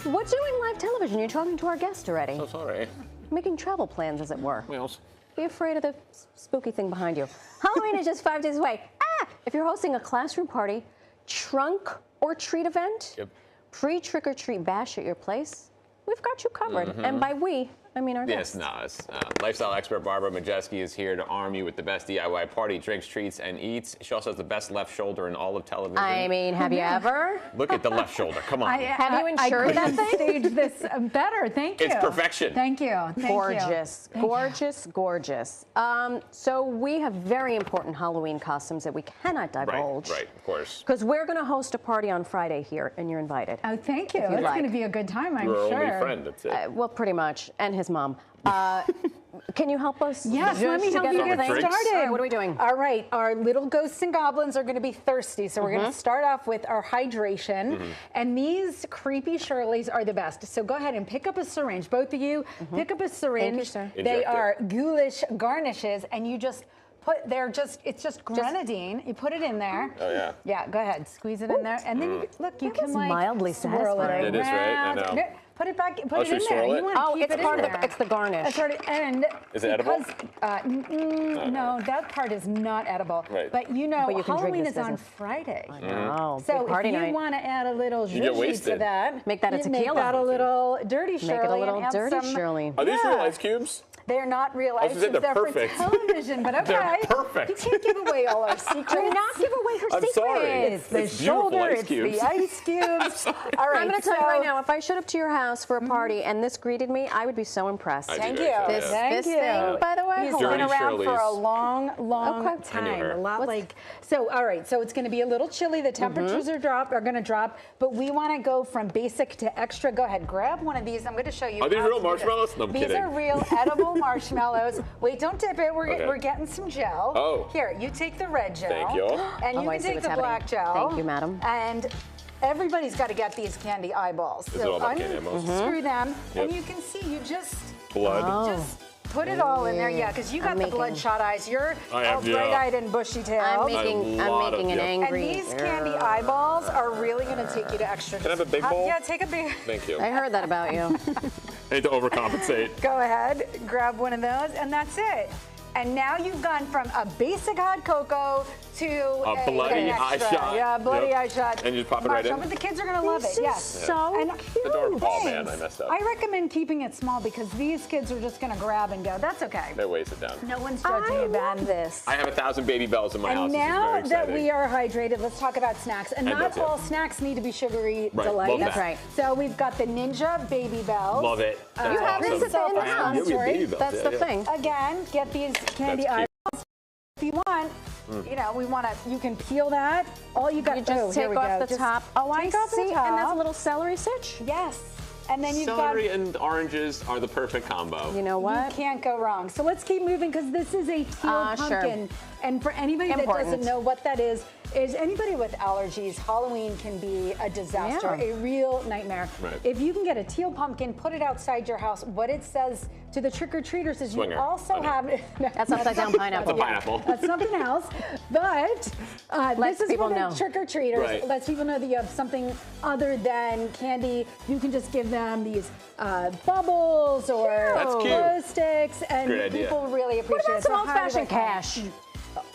What doing live television? You're talking to our guest already. So sorry. Making travel plans, as it were. Wheels. Be afraid of the spooky thing behind you. Halloween is just 5 days away. If you're hosting a classroom party, trunk or treat event, pre-trick-or-treat bash at your place, we've got you covered. And by we, I mean our guest. Yes, lifestyle expert Barbara Majewski is here to arm you with the best DIY party drinks, treats, and eats. She also has the best left shoulder in all of television. I mean, have you ever? Look at the left shoulder. Come on. Have you insured that thing? Stage this better. Thank you. It's perfection. Thank you. Gorgeous, gorgeous, gorgeous. So we have very important Halloween costumes that we cannot divulge. Right, of course. Because we're going to host a party on Friday here, and you're invited. Oh, thank you. It's going to be a good time, I'm You're sure. our only friend, that's it. Well, pretty much, and his mom. Can you help us? Yes, let me help you get started. All right, what are we doing? All right, our little ghosts and goblins are going to be thirsty, so we're going to start off with our hydration. And these creepy Shirleys are the best. So go ahead and pick up a syringe. Both of you, pick up a syringe. Thank you, sir. They are ghoulish garnishes, and you just put, it's just grenadine. You put it in there. Oh, yeah. Yeah, go ahead. Squeeze it in there. And then, look, you can like mildly swirl it satisfying. It is, right? I know. No, put it back, put it should in we there. swirl it? You want to keep It's it part in of there. it's the garnish. That's right. And is it edible? No, that part is not edible. Right. But you know, But you can drink Halloween this is on business. Friday. Oh, So big party if you night. want to add a little You get zhuzhy to wasted. that, Make that a you tequila. Make that a little dirty Shirley. Make it a little and add dirty some, Shirley. Are these Yeah. real ice cubes? They're not real I ice was gonna say cubes. they're They're perfect. for television, but okay. They're perfect. You can't give away all our secrets. Do not give away her I'm secrets. sorry. It's the It's beautiful shoulder, ice it's cubes. the ice cubes. All right, I'm going to tell you so- right now, if I showed up to your house for a party and this greeted me, I would be so impressed. I do Thank think you. so, This, yeah. Thank this you. thing, by the way, He's hold on. been Dirty around for a Shirley's. long, long Okay. I knew time. her. A lot like so. All right, so it's going to be a little chilly. The temperatures are going to drop, but we want to go from basic to extra. Go ahead, grab one of these. I'm going to show you. Are these how real to do this. marshmallows? No, I'm These kidding. are real edible marshmallows. Wait, don't dip it. We're getting some gel. Oh. Here, you take the red gel. Thank you. And Oh, you I can see take what's the black happening. gel. Thank you, madam. And everybody's got to get these candy eyeballs. This is all about candy eyeballs. Unscrew them, Yep. and you can see you just. Blood. Just put it all in there, yeah, because you got I'm the making- bloodshot eyes. You're I all have, yeah. bright-eyed and bushy-tailed. I'm A making lot of- an yep. And angry. these candy eyeballs are really going to take you to extra. Can I have a big bowl? Yeah, take a big. Thank you. I heard that about you. I need to overcompensate. Go ahead, grab one of those, and that's it. And now you've gone from a basic hot cocoa to A bloody an eye extra. shot. Yeah, bloody Yep. eye shot. And you just pop it right in? But the kids are going to love This it. is Yes. so And cute. Adorable. Oh, man, thanks. I messed up. I recommend keeping it small because these kids are just going to grab and go. That's okay. They weighs it down. No one's judging I you, Ben. love this. I have 1,000 baby bells in my house. And This is now very that exciting. we are hydrated, let's talk about snacks. And not that's it. all snacks need to be sugary Right, delight. love that. That's right. So we've got the Ninja Baby Bells. Love it. That's You have awesome. this at the in the I have. house. Yeah, we have baby bells. That's Yeah, the yeah. thing. Again, get these candy That's cute. eyeballs. If you want, you know, you can peel that. All you got You just here take we off go. the Just top. Oh, I take off the see. And that's a top. little celery stitch. Yes. And then you've Celery got. and oranges are the perfect combo. You know what? You can't go wrong. So let's keep moving because this is a teal Sure. pumpkin. And for anybody that Important. doesn't know what that is anybody with allergies, Halloween can be a disaster, Yeah. a real nightmare. Right. If you can get a teal pumpkin, put it outside your house, what it says to the trick-or-treaters is Swinger. you also Okay. have... That's upside down pineapple. That's a pineapple. That's something else. But Lets this is people for the know. trick-or-treaters. Right. Lets people know that you have something other than candy. You can just give them these bubbles or That's cute. glow sticks, and Great idea. people really appreciate What about it. some So highly old-fashioned recommend. cash?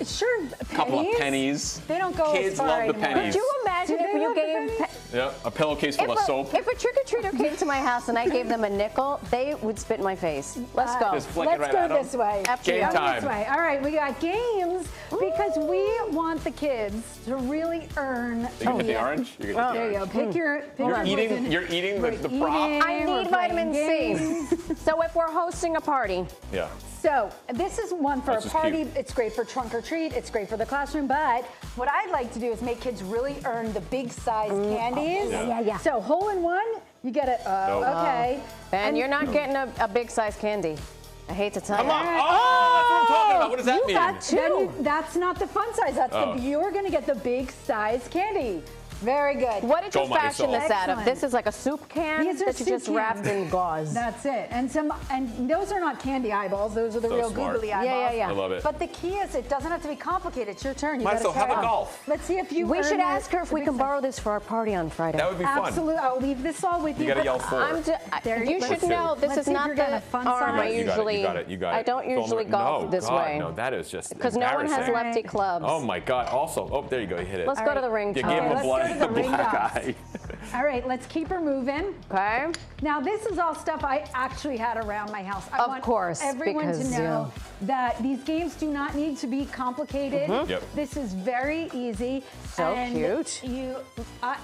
Sure, pennies. Couple of pennies. They don't go Kids as far love the anymore. pennies. Could you imagine Do if they you love the gave... pennies? Yep. A pillowcase full of soap. If a trick-or-treater came to my house and I gave them a nickel, they would spit in my face. Let's go. Just flick it Let's right go at 'em. this way. After Game you. Go time. this way. All right, we got games because we want the kids to really earn. You gonna get the orange? You're gonna get the There you orange. go. Pick your. You're poison. eating. You're eating the We're prop. eating. I We're need playing vitamin games. C. So if we're hosting a party, Yeah. So this is one for That's a just party. cute. It's great for trunk or treat. It's great for the classroom. But what I'd like to do is make kids really earn the big size candies. Yeah. So hole in one, you get it. Nope. Okay. and you're not getting a big size candy. I hate to tell Come you. on. Oh, that's what I'm talking about. What does that You mean? got two. That's not the fun size. That's Oh. you're going to get the big size candy. Very good. What did you Go, my fashion soul. this out of? Excellent. This is like a soup can These are that you soup just wrapped cans. in gauze. That's it. And those are not candy eyeballs. Those are the So real smart. googly Yeah, eyeballs. yeah. I love it. But the key is it doesn't have to be complicated. It's your turn. You Might as gotta well have try a it. golf. Let's see if you We should earn ask her if the we big can thing. borrow this for our party on Friday. That would be fun. Absolutely. I'll leave this all with you. You got to but yell for it. There You you go. should know this Let's is see if not you're getting the a fun arm I size. usually. You got it. I don't usually golf no, this God, way. No, that is just Because no one has embarrassing. lefty clubs. Oh my God! Also, oh, there you go. You hit it. Let's go to the ring. You Tom. gave him let's a go to the ring black toss. eye. All right, let's keep her moving. Okay. Now, this is all stuff I actually had around my house. I Of want course, everyone to because, know that these games do not need to be complicated. Yep. This is very easy. So and cute. You,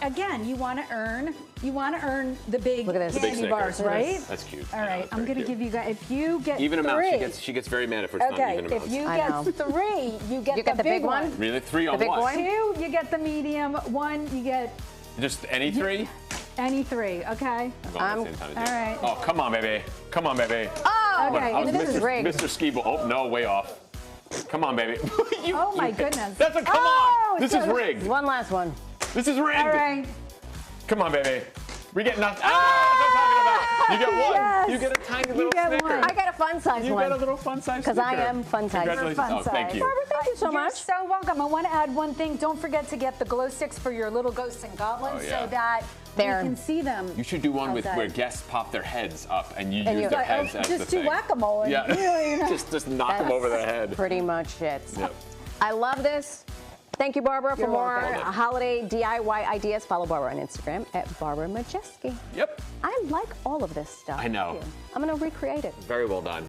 again, you want to earn the big Look at this. The big candy bars, Snickers. right? That's cute. All I know, right, it's I'm very going to cute. give you guys. If you get Even amount. three, She gets very mad if it's not okay. even If amounts. you I get know. three, you get You the big one? Really? 3 on big what? one? Two, you get the medium. One, you get Just any 3? any three. Okay. I'm going at the same time as you. all right. Oh, come on, baby. Come on, baby. Oh, Okay, I was this is Mr. rigged. Mr. Skeeble. Oh, no, way off. Come on, baby. Oh, my goodness. That's a come Oh, on. This so- is rigged. One last one. This is rigged. All right. Come on, baby. We get nothing. Ah, that's what I'm talking about. You get one. Yes. You get a tiny You little get Snicker. one. I got a fun size You one. got a little fun size Because I Snicker. am fun size. Congratulations. Fun Oh, thank size. you. Barbara, thank you so You're much. so welcome. I want to add one thing. Don't forget to get the glow sticks for your little ghosts and goblins Oh, yeah. so that There. you can see them. You should do one with outside. where guests pop their heads up and you And use you- their heads as the Just do thing. whack-a-mole. and, Yeah. you know. just knock them over their head. Pretty much it. Yep. I love this. Thank you, Barbara. For You're more welcome. Well done. holiday DIY ideas, follow Barbara on Instagram at Barbara Majewski. Yep. I like all of this stuff. I know. I'm going to recreate it. Very well done.